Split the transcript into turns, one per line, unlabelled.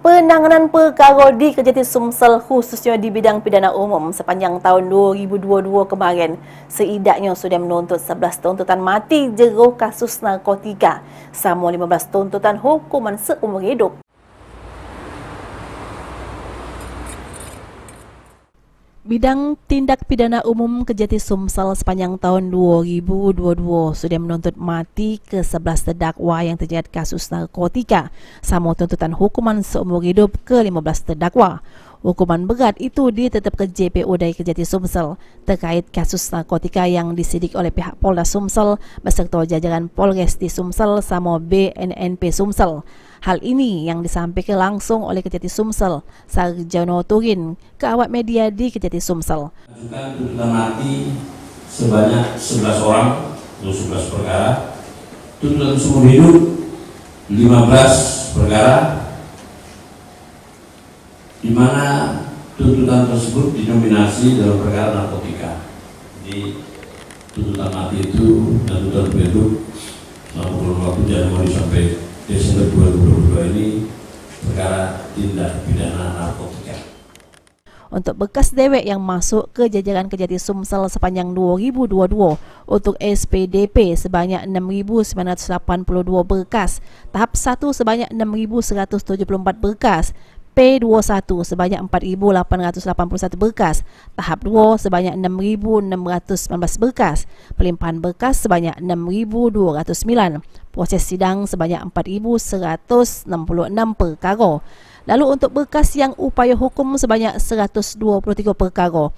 Penanganan perkara di Kejati Sumsel khususnya di bidang pidana umum sepanjang tahun 2022 kemarin seidaknya sudah menuntut 11 tuntutan mati jero kasus narkotika sama 15 tuntutan hukuman seumur hidup. Bidang Tindak Pidana Umum Kejati Sumsel sepanjang tahun 2022 sudah menuntut mati ke 11 terdakwa yang terjerat kasus narkotika sama tuntutan hukuman seumur hidup ke 15 terdakwa. Hukuman berat itu ditetapkan JPO dari Kejati Sumsel terkait kasus narkotika yang disidik oleh pihak Polda Sumsel beserta jajaran Polres di Sumsel sama BNNP Sumsel. Hal ini yang disampaikan langsung oleh Kejati Sumsel, Sarjono Turin, ke awak media di Kejati Sumsel.
Tuntutan mati sebanyak 11 orang untuk 11 perkara, tuntutan seumur hidup 15 perkara, di mana tuntutan tersebut dinominasi dalam perkara narkotika. Di tuntutan mati itu dan tuntutan hidup selama kurun waktu Januari sampai Desember 2022 ini perkara tindak pidana narkotika.
Untuk bekas dewek yang masuk ke jajaran Kejati Sumsel sepanjang 2022 untuk SPDP sebanyak 6.982 berkas, tahap 1 sebanyak 6.174 berkas, P21 sebanyak 4.881 berkas, tahap 2 sebanyak 6.619 berkas, pelimpahan berkas sebanyak 6.209, proses sidang sebanyak 4.166 perkara. Lalu untuk berkas yang upaya hukum sebanyak 123 perkara,